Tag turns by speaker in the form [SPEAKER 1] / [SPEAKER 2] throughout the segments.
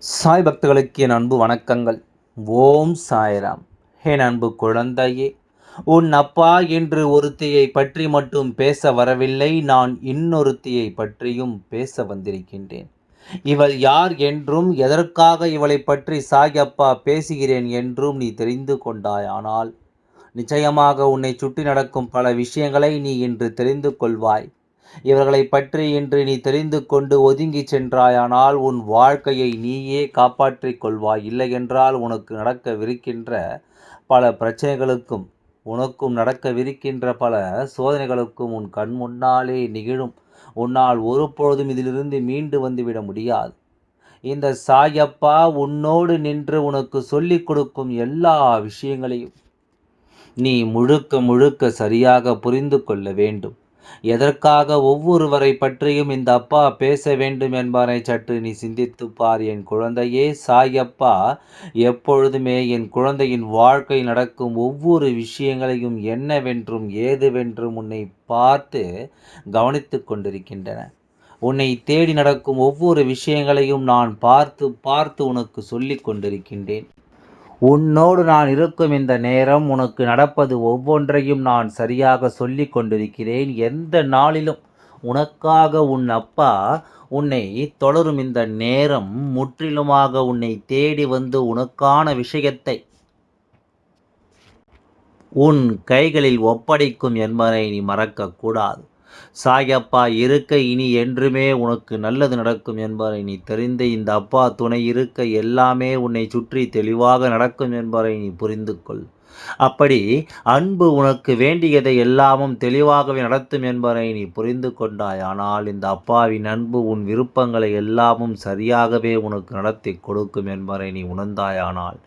[SPEAKER 1] சாய் பக்தர்களுக்கு என் அன்பு வணக்கங்கள். ஓம் சாய்ராம். என் அன்பு குழந்தையே, உன் அப்பா என்று ஒருத்தியை பற்றி மட்டும் பேச வரவில்லை, நான் இன்னொருத்தியை பற்றியும் பேச வந்திருக்கின்றேன். இவள் யார் என்றும் எதற்காக இவளை பற்றி சாய் அப்பா பேசுகிறேன் என்றும் நீ தெரிந்து கொண்டாயானால் நிச்சயமாக உன்னை சுற்றி நடக்கும் பல விஷயங்களை நீ இன்று தெரிந்து கொள்வாய். இவர்களை பற்றி இன்று நீ தெரிந்து கொண்டு ஒதுங்கி சென்றாயானால் உன் வாழ்க்கையை நீயே காப்பாற்றிக் கொள்வாய். இல்லையென்றால் உனக்கு நடக்கவிருக்கின்ற பல பிரச்சனைகளுக்கும் உனக்கும் நடக்கவிருக்கின்ற பல சோதனைகளுக்கும் உன் கண் முன்னாலே நிகழும். உன்னால் ஒருபொழுதும் இதிலிருந்து மீண்டு வந்துவிட முடியாது. இந்த சாயப்பா உன்னோடு நின்று உனக்கு சொல்லிக் கொடுக்கும் எல்லா விஷயங்களையும் நீ முழுக்க முழுக்க சரியாக புரிந்து கொள்ள வேண்டும். எதற்காக ஒவ்வொருவரை பற்றியும் இந்த அப்பா பேச வேண்டும் என்பதை சற்று நீ சிந்தித்துப் பார் என் குழந்தையே. சாயப்பா எப்பொழுதுமே என் குழந்தையின் வாழ்க்கை நடக்கும் ஒவ்வொரு விஷயங்களையும் என்னவென்றும் ஏதுவென்றும் உன்னை பார்த்து கவனித்து கொண்டிருக்கின்றன. உன்னை தேடி நடக்கும் ஒவ்வொரு விஷயங்களையும் நான் பார்த்து பார்த்து உனக்கு சொல்லிக் கொண்டிருக்கின்றேன். உன்னோடு நான் இருக்கும் இந்த நேரம் உனக்கு நடப்பது ஒவ்வொன்றையும் நான் சரியாக சொல்லிக் கொண்டிருக்கிறேன். எந்த நாளிலும் உனக்காக உன் அப்பா உன்னை தொடரும் இந்த நேரம் முற்றிலுமாக உன்னை தேடி வந்து உனக்கான விஷயத்தை உன் கைகளில் ஒப்படைக்கும் என்பதை நீ மறக்கக்கூடாது. சாயப்பா இருக்க இனி என்றுமே உனக்கு நல்லது நடக்கும் என்பதை நீ தெரிந்து இந்த அப்பா துணை இருக்க எல்லாமே உன்னை சுற்றி தெளிவாக நடக்கும் என்பதை நீ புரிந்து கொள். அப்படி அன்பு உனக்கு வேண்டியதை எல்லாமும் தெளிவாகவே நடத்தும் என்பதை நீ புரிந்து கொண்டாயானால் இந்த அப்பாவின் அன்பு உன் விருப்பங்களை எல்லாமும் சரியாகவே உனக்கு நடத்தி கொடுக்கும் என்பதை நீ உணர்ந்தாயானால்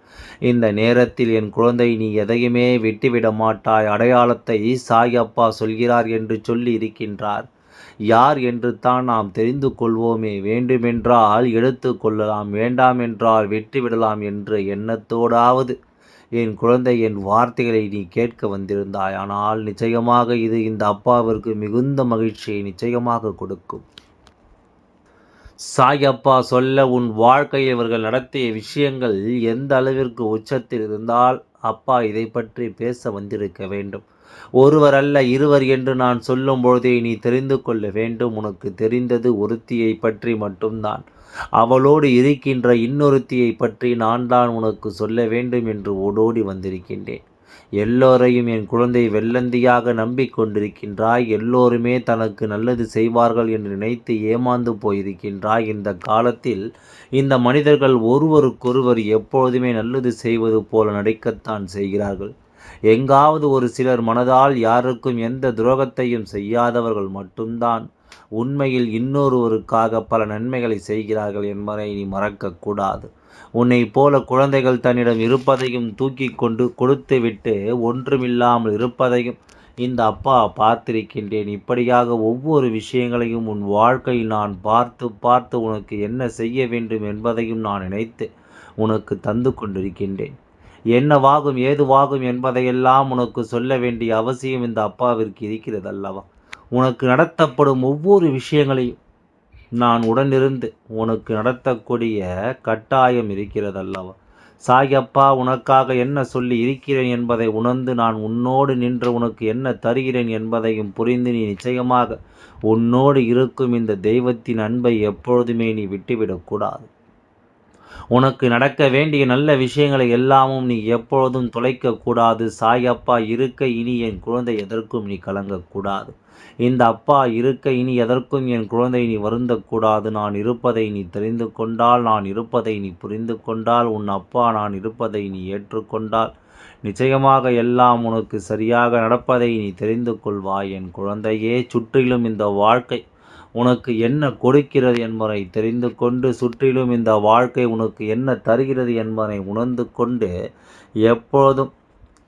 [SPEAKER 1] இந்த நேரத்தில் என் குழந்தை நீ எதையுமே விட்டுவிட மாட்டாய். அடையாளத்தை சாய் அப்பா சொல்கிறார் என்று சொல்லி இருக்கின்றார். யார் என்று தான் நாம் தெரிந்து கொள்வோமே. வேண்டுமென்றால் எடுத்து கொள்ளலாம், வேண்டாம் என்றால் விட்டுவிடலாம் என்ற எண்ணத்தோடாவது என் குழந்தை என் வார்த்தைகளை நீ கேட்க வந்திருந்தாய். ஆனால் நிச்சயமாக இது இந்த அப்பாவிற்கு மிகுந்த மகிழ்ச்சியை நிச்சயமாக கொடுக்கும். சாயப்பா சொல்ல உன் வாழ்க்கையில் இவர்கள் நடத்திய விஷயங்கள் எந்த அளவிற்கு உச்சத்தில் இருந்தால் அப்பா இதை பற்றி பேச வந்திருக்க வேண்டும். ஒருவர் அல்ல இருவர் என்று நான் சொல்லும் பொழுதே நீ தெரிந்து கொள்ள வேண்டும். உனக்கு தெரிந்தது ஒருத்தியை பற்றி மட்டும்தான். அவளோடு இருக்கின்ற இன்னொருத்தியை பற்றி நான் தான் உனக்கு சொல்ல வேண்டும் என்று ஓடோடி வந்திருக்கின்றேன். எல்லோரையும் என் குழந்தை வெள்ளந்தியாக நம்பிக்கொண்டிருக்கின்றாய். எல்லோருமே தனக்கு நல்லது செய்வார்கள் என்று நினைத்து ஏமாந்து போயிருக்கின்றாய். இந்த காலத்தில் இந்த மனிதர்கள் ஒருவருக்கொருவர் எப்பொழுதுமே நல்லது செய்வது போல நடிக்கத்தான் செய்கிறார்கள். எங்காவது ஒரு சிலர் மனதால் யாருக்கும் எந்த துரோகத்தையும் செய்யாதவர்கள் மட்டும்தான் உண்மையில் இன்னொருவருக்காக பல நன்மைகளை செய்கிறார்கள் என்பதை நீ மறக்கக்கூடாது. உன்னை போல குழந்தைகள் தன்னிடம் இருப்பதையும் தூக்கி கொண்டு கொடுத்துவிட்டு ஒன்றுமில்லாமல் இருப்பதையும் இந்த அப்பா பார்த்திருக்கின்றேன். இப்படியாக ஒவ்வொரு விஷயங்களையும் உன் வாழ்க்கையில் நான் பார்த்து பார்த்து உனக்கு என்ன செய்ய வேண்டும் என்பதையும் நான் நினைத்து உனக்கு தந்து கொண்டிருக்கின்றேன். என்னவாகும் ஏதுவாகும் என்பதையெல்லாம் உனக்கு சொல்ல வேண்டிய அவசியம் இந்த அப்பாவிற்கு இருக்கிறது அல்லவா? உனக்கு நடத்தப்படும் ஒவ்வொரு விஷயங்களையும் நான் உடனிருந்து உனக்கு நடத்தக்கூடிய கட்டாயம் இருக்கிறது அல்லவா? சாயப்பா உனக்காக என்ன சொல்லி இருக்கிறேன் என்பதை உணர்ந்து நான் உன்னோடு நின்று உனக்கு என்ன தருகிறேன் என்பதையும் புரிந்து நீ நிச்சயமாக உன்னோடு இருக்கும் இந்த தெய்வத்தின் அன்பை எப்பொழுதுமே நீ விட்டுவிடக்கூடாது. உனக்கு நடக்க வேண்டிய நல்ல விஷயங்களை எல்லாமும் நீ எப்பொழுதும் தொலைக்கக்கூடாது. சாயப்பா இருக்க இனி என் குழந்தை எதற்கும் நீ கலங்கக்கூடாது. இந்த அப்பா இருக்க இனி எதற்கும் என் குழந்தை நீ வருந்தக்கூடாது. நான் இருப்பதை நீ தெரிந்து கொண்டால், நான் இருப்பதை நீ புரிந்து கொண்டால், உன் அப்பா நான் இருப்பதை நீ ஏற்றுக்கொண்டால் நிச்சயமாக எல்லாம் உனக்கு சரியாக நடப்பதை நீ தெரிந்து கொள்வாய் என் குழந்தையே. சுற்றிலும் இந்த வாழ்க்கை உனக்கு என்ன கொடுக்கிறது என்பதை தெரிந்து கொண்டு, சுற்றிலும் இந்த வாழ்க்கை உனக்கு என்ன தருகிறது என்பதை உணர்ந்து கொண்டு எப்பொழுதும்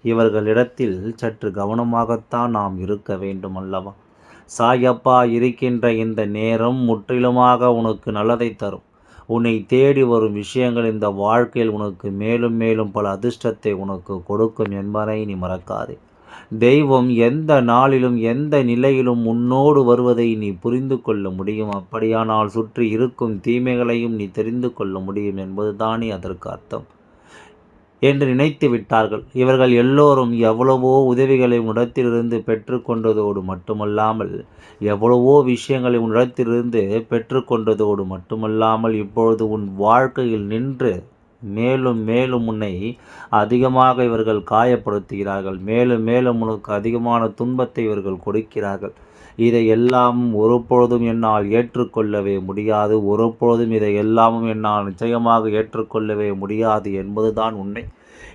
[SPEAKER 1] இவர்களிடத்தில் சற்று கவனமாகத்தான் நாம் இருக்க வேண்டும் அல்லவா? சாயப்பா இருக்கின்ற இந்த நேரம் முற்றிலுமாக உனக்கு நல்லதை தரும். உன்னை தேடி வரும் விஷயங்கள் இந்த வாழ்க்கையில் உனக்கு மேலும் மேலும் பல அதிர்ஷ்டத்தை உனக்கு கொடுக்கும் என்பதை நீ மறக்காதே. தெய்வம் எந்த நாளிலும் எந்த நிலையிலும் உன்னோடு வருவதை நீ புரிந்து கொள்ள முடியும். அப்படியானால் சுற்றி இருக்கும் தீமைகளையும் நீ தெரிந்து கொள்ள முடியும் என்பதுதானே அதற்கு அர்த்தம் என்று நினைத்து விட்டார்கள். இவர்கள் எல்லோரும் எவ்வளவோ உதவிகளை உன்னிடத்திலிருந்து பெற்றுக்கொண்டதோடு மட்டுமல்லாமல், எவ்வளவோ விஷயங்களை உன்னிடத்திலிருந்து பெற்றுக்கொண்டதோடு மட்டுமல்லாமல், இப்பொழுது உன் வாழ்க்கையில் நின்று மேலும் மேலும் உன்னை அதிகமாக இவர்கள் காயப்படுத்துகிறார்கள். மேலும் மேலும் உனக்கு அதிகமான துன்பத்தை இவர்கள் கொடுக்கிறார்கள். இதை எல்லாம் ஒருபொழுதும் என்னால் ஏற்றுக்கொள்ளவே முடியாது. ஒருபொழுதும் இதை எல்லாமும் என்னால் நிச்சயமாக ஏற்றுக்கொள்ளவே முடியாது என்பதுதான் உண்மை.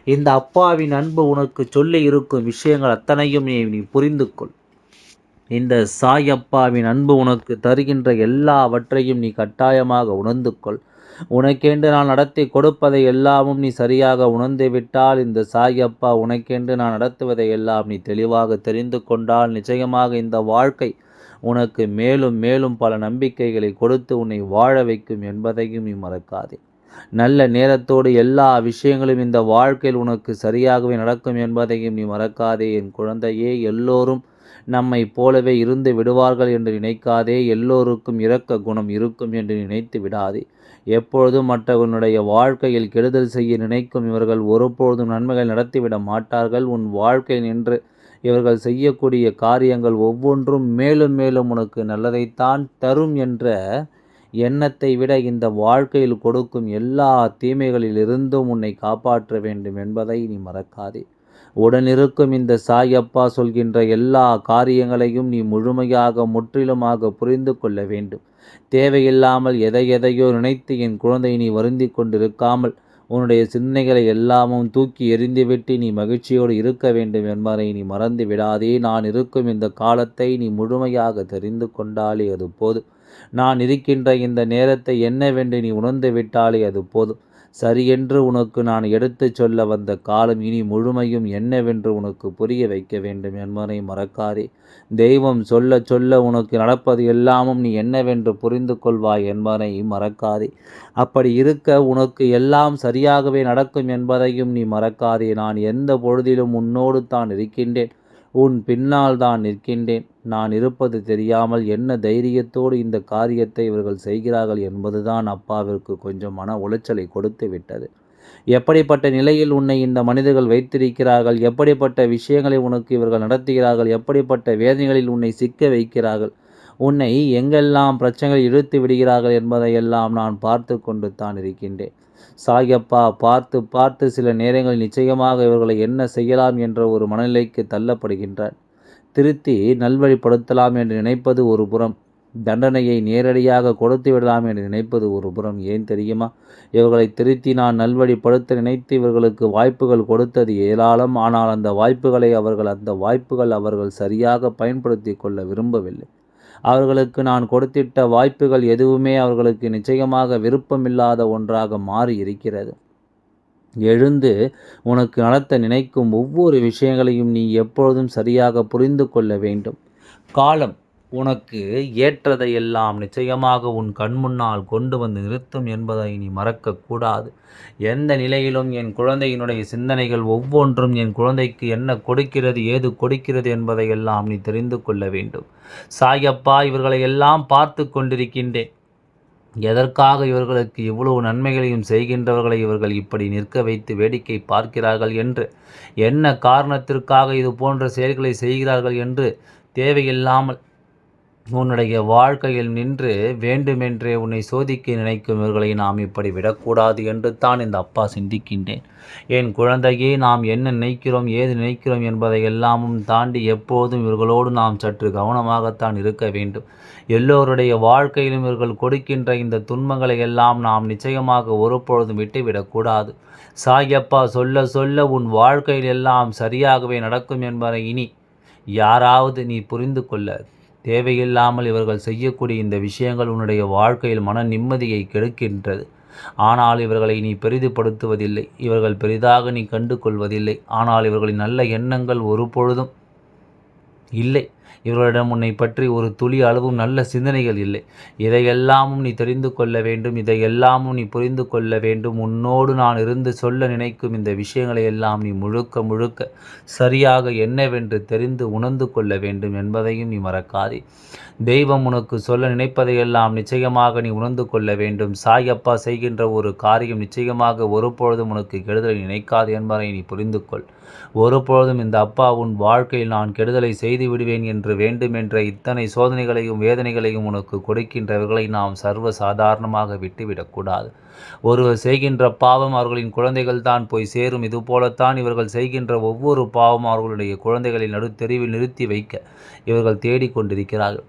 [SPEAKER 1] இந்த அப்பாவின் அன்பு உனக்கு சொல்லி இருக்கும் விஷயங்கள் அத்தனையும் நீ புரிந்து கொள். இந்த சாய் அப்பாவின் அன்பு உனக்கு தருகின்ற எல்லாவற்றையும் நீ கட்டாயமாக உணர்ந்து கொள். உனக்கென்று நான் நடத்தி கொடுப்பதை எல்லாமும் நீ சரியாக உணர்ந்து விட்டால், இந்த சாய் அப்பா உனக்கென்று நான் நடத்துவதை எல்லாம் நீ தெளிவாக தெரிந்து கொண்டால், நிச்சயமாக இந்த வாழ்க்கை உனக்கு மேலும் மேலும் பல நம்பிக்கைகளை கொடுத்து உன்னை வாழ வைக்கும் என்பதையும் நீ மறக்காதே. நல்ல நேரத்தோடு எல்லா விஷயங்களும் இந்த வாழ்க்கையில் உனக்கு சரியாகவே நடக்கும் என்பதையும் நீ மறக்காதே. என் குழந்தையே, எல்லோரும் நம்மை போலவே இருந்து விடுவார்கள் என்று நினைக்காதே. எல்லோருக்கும் இரக்க குணம் இருக்கும் என்று நினைத்து விடாதே. எப்பொழுதும் மற்றவனுடைய வாழ்க்கையில் கெடுதல் செய்ய நினைக்கும் இவர்கள் ஒருபொழுதும் நன்மைகள் நடத்திவிட மாட்டார்கள். உன் வாழ்க்கையில் நின்று இவர்கள் செய்யக்கூடிய காரியங்கள் ஒவ்வொன்றும் மேலும் மேலும் உனக்கு நல்லதைத்தான் தரும் என்ற எண்ணத்தை விட இந்த வாழ்க்கையில் கொடுக்கும் எல்லா தீமைகளிலிருந்தும் உன்னை காப்பாற்ற வேண்டும் என்பதை நீ மறக்காதே. உடனிருக்கும் இந்த சாய் அப்பா சொல்கின்ற எல்லா காரியங்களையும் நீ முழுமையாக முற்றிலுமாக புரிந்து கொள்ள வேண்டும். தேவையில்லாமல் எதையோ நினைத்து என் குழந்தை நீ வருந்தி கொண்டிருக்காமல் உன்னுடைய சிந்தனைகளை எல்லாமும் தூக்கி எறிந்துவிட்டு நீ மகிழ்ச்சியோடு இருக்க வேண்டும் என்பதை நீ மறந்து விடாதே. நான் இருக்கும் இந்த காலத்தை நீ முழுமையாக தெரிந்து கொண்டாலே அது போதும். நான் இருக்கின்ற இந்த நேரத்தை என்னவென்று நீ உணர்ந்து விட்டாலே அது போதும். சரியென்று உனக்கு நான் எடுத்துச் சொல்ல வந்த காலம் இனி முழுமையும் என்னவென்று உனக்கு புரிய வைக்க வேண்டும் என்பதை மறக்காதே. தெய்வம் சொல்ல சொல்ல உனக்கு நடப்பது எல்லாமும் நீ என்னவென்று புரிந்து கொள்வாய் என்பதை மறக்காதே. அப்படி இருக்க உனக்கு எல்லாம் சரியாகவே நடக்கும் என்பதையும் நீ மறக்காதே. நான் எந்த பொழுதிலும் உன்னோடு தான் இருக்கின்றேன். உன் பின்னால் தான் நிற்கின்றேன். நான் இருப்பது தெரியாமல் என்ன தைரியத்தோடு இந்த காரியத்தை இவர்கள் செய்கிறார்கள் என்பதுதான் அப்பாவிற்கு கொஞ்சம் மன உளைச்சலை கொடுத்து விட்டது. எப்படிப்பட்ட நிலையில் உன்னை இந்த மனிதர்கள் வைத்திருக்கிறார்கள், எப்படிப்பட்ட விஷயங்களை உனக்கு இவர்கள் நடத்துகிறார்கள், எப்படிப்பட்ட வேதனைகளில் உன்னை சிக்க வைக்கிறார்கள், உன்னை எங்கெல்லாம் பிரச்சனைகள் இழுத்து விடுகிறார்கள் என்பதையெல்லாம் நான் பார்த்து கொண்டு தான் இருக்கின்றேன். சாயப்பா பார்த்து பார்த்து சில நேரங்களில் நிச்சயமாக இவர்களை என்ன செய்யலாம் என்ற ஒரு மனநிலைக்கு தள்ளப்படுகின்றார். திருத்தி நல்வழிப்படுத்தலாம் என்று நினைப்பது ஒரு புறம், தண்டனையை நேரடியாக கொடுத்து விடலாம் என்று நினைப்பது ஒரு புறம். ஏன் தெரியுமா? இவர்களை திருத்தி நான் நல்வழிப்படுத்த நினைத்து இவர்களுக்கு வாய்ப்புகள் கொடுத்தது ஏராளம். ஆனால் அந்த வாய்ப்புகள் அவர்கள் சரியாக பயன்படுத்தி கொள்ள விரும்பவில்லை. அவர்களுக்கு நான் கொடுத்திட்ட வாய்ப்புகள் எதுவுமே அவர்களுக்கு நிச்சயமாக விருப்பமில்லாத ஒன்றாக மாறி இருக்கிறது. எழுந்து உனக்கு நடத்த நினைக்கும் ஒவ்வொரு விஷயங்களையும் நீ எப்பொழுதும் சரியாக புரிந்து கொள்ள வேண்டும். காலம் உனக்கு ஏற்றதையெல்லாம் நிச்சயமாக உன் கண்முன்னால் கொண்டு வந்து நிறுத்தும் என்பதை நீ மறக்கக்கூடாது. எந்த நிலையிலும் என் குழந்தையினுடைய சிந்தனைகள் ஒவ்வொன்றும் என் குழந்தைக்கு என்ன கொடுக்கிறது, ஏது கொடுக்கிறது என்பதையெல்லாம் நீ தெரிந்து கொள்ள வேண்டும். சாயப்பா இவர்களை எல்லாம் பார்த்து கொண்டிருக்கின்றேன். எதற்காக இவர்களுக்கு இவ்வளவு நன்மைகளையும் செய்கின்றவர்களை இவர்கள் இப்படி நிற்க வைத்து வேடிக்கை பார்க்கிறார்கள் என்று, என்ன காரணத்திற்காக இது போன்ற செயல்களை செய்கிறார்கள் என்று தேவையில்லாமல் உன்னுடைய வாழ்க்கையில் நின்று வேண்டுமென்றே உன்னை சோதிக்க நினைக்கும் இவர்களை நாம் இப்படி விடக்கூடாது என்று தான் இந்த அப்பா சிந்திக்கின்றேன். என் குழந்தையே, நாம் என்ன நினைக்கிறோம், ஏது நினைக்கிறோம் என்பதை எல்லாமும் தாண்டி எப்போதும் இவர்களோடு நாம் சற்று கவனமாகத்தான் இருக்க வேண்டும். எல்லோருடைய வாழ்க்கையிலும் இவர்கள் கொடுக்கின்ற இந்த துன்பங்களை எல்லாம் நாம் நிச்சயமாக ஒருபொழுதும் விட்டுவிடக்கூடாது. சாயப்பா சொல்ல சொல்ல உன் வாழ்க்கையில் எல்லாம் சரியாகவே நடக்கும் என்பதை இனி யாராவது நீ புரிந்து கொள்ள. தேவையில்லாமல் இவர்கள் செய்யக்கூடிய இந்த விஷயங்கள் உன்னுடைய வாழ்க்கையில் மன நிம்மதியை கெடுக்கின்றது. ஆனால் இவர்களை நீ பெரிதுபடுத்துவதில்லை, இவர்கள் பெரிதாக நீ கண்டு கொள்வதில்லை. ஆனால் இவர்களின் நல்ல எண்ணங்கள் ஒரு பொழுதும் இல்லை. இவர்களிடம் உன்னை பற்றி ஒரு துளி அளவும் நல்ல சிந்தனைகள் இல்லை. இதையெல்லாமும் நீ தெரிந்து கொள்ள வேண்டும், இதையெல்லாமும் நீ புரிந்து கொள்ள வேண்டும். உன்னோடு நான் இருந்து சொல்ல நினைக்கும் இந்த விஷயங்களை எல்லாம் நீ முழுக்க முழுக்க சரியாக என்னவென்று தெரிந்து உணர்ந்து கொள்ள வேண்டும் என்பதையும் நீ மறக்காதே. தெய்வம் உனக்கு சொல்ல நினைப்பதையெல்லாம் நிச்சயமாக நீ உணர்ந்து கொள்ள வேண்டும். சாயப்பா செய்கின்ற ஒரு காரியம் நிச்சயமாக ஒருபொழுதும் உனக்கு கெடுதலை நினைக்காது என்பதை நீ புரிந்து கொள். ஒருபொழுதும் இந்த அப்பா உன் வாழ்க்கையில் நான் கெடுதலை செய்து விடுவேன் என்று வேண்டுமென்ற இத்தனை சோதனைகளையும் வேதனைகளையும் உனக்கு கொடுக்கின்றவர்களை நாம் சர்வ சாதாரணமாக விட்டுவிடக்கூடாது. ஒருவர் செய்கின்ற பாவம் அவர்களின் குழந்தைகள் தான் போய் சேரும். இதுபோலத்தான் இவர்கள் செய்கின்ற ஒவ்வொரு பாவம் அவர்களுடைய குழந்தைகளை நடுத்தெருவில் நிறுத்தி வைக்க இவர்கள் தேடிக்கொண்டிருக்கிறார்கள்.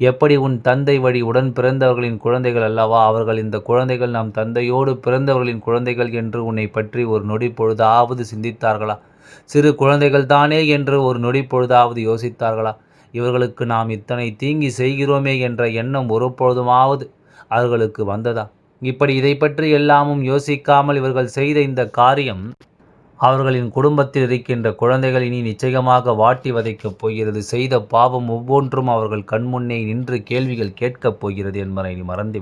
[SPEAKER 1] எப்படி உன் தந்தை வழி உடன் பிறந்தவர்களின் குழந்தைகள் அல்லவா அவர்கள், இந்த குழந்தைகள் நம் தந்தையோடு பிறந்தவர்களின் குழந்தைகள் என்று உன்னை பற்றி ஒரு நொடி பொழுதாவது சிந்தித்தார்களா? சிறு குழந்தைகள் தானே என்று ஒரு நொடி பொழுதாவது யோசித்தார்களா? இவர்களுக்கு நாம் இத்தனை தீங்கி செய்கிறோமே என்ற எண்ணம் ஒருபொழுதுமாவது அவர்களுக்கு வந்ததா? இப்படி இதை பற்றி எல்லாமும் யோசிக்காமல் இவர்கள் செய்த இந்த காரியம் அவர்களின் குடும்பத்தில் இருக்கின்ற குழந்தைகள் இனி நிச்சயமாக வாட்டி வதைக்கப் போகிறது. செய்த பாவம் ஒவ்வொன்றும் அவர்கள் கண்முன்னே நின்று கேள்விகள் கேட்கப் போகிறது என்பதை நீ மறந்துவிடு.